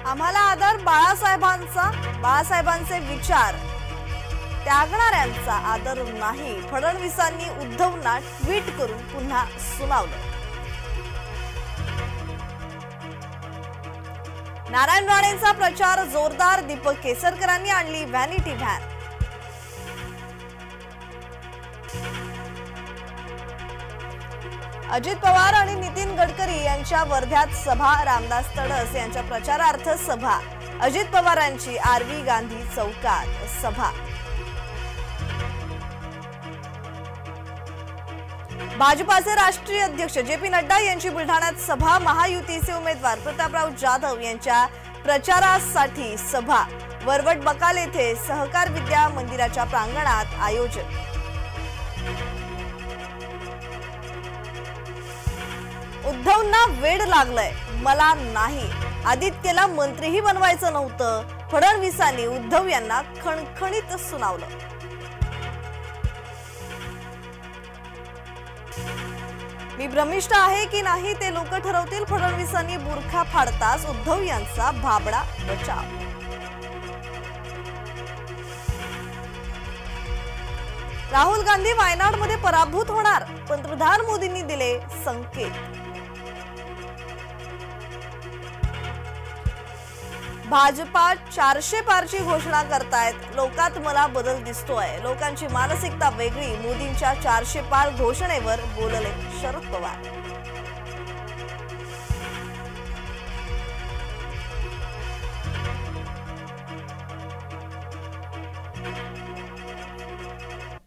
आम्हाला आदर बाळासाहेबांचा, बाळासाहेबांचे विचार त्यागणाऱ्यांचा आदर नाही, फडणवीसांनी उद्धवना ट्विट करून पुन्हा सुनावलं। नारायण राणेंचा प्रचार जोरदार, दीपक केसरकरांनी आणली व्हॅनिटी व्हॅन। अजित पवार आणि नितीन गडकरी यांच्या वर्ध्यात सभा, रामदास तडस यांच्या प्रचारार्थ सभा, अजित पवारांची आरवी गांधी चौकात सभा। भाजपाचे राष्ट्रीय अध्यक्ष जे.पी. नड्डा यांची बुलढाण्यात सभा, महायुतीचे उमेदवार प्रतापराव जाधव यांच्या प्रचारासाठी सभा, वरवट बकाल येथे सहकार विद्या मंदिराच्या प्रांगणात आयोजन। उद्धवना वेड लागलंय, मला नाही, आदित्यला मंत्रीही बनवायचं नव्हतं, फडणवीसांनी उद्धव यांना खणखणीत सुनावलं। मी भ्रमिष्ट आहे की नाही ते लोक ठरवतील, फडणवीसांनी बुरखा फाडताच उद्धव यांचा भाबडा बचाव। राहुल गांधी वायनाडमध्ये पराभूत होणार, पंतप्रधान मोदींनी दिले संकेत। भाजपा 400 पारची घोषणा करतायत, लोकात मला बदल दिसतोय, लोकांची मानसिकता वेगळी, मोदींच्या 400 पार घोषणेवर बोलले शरद पवार।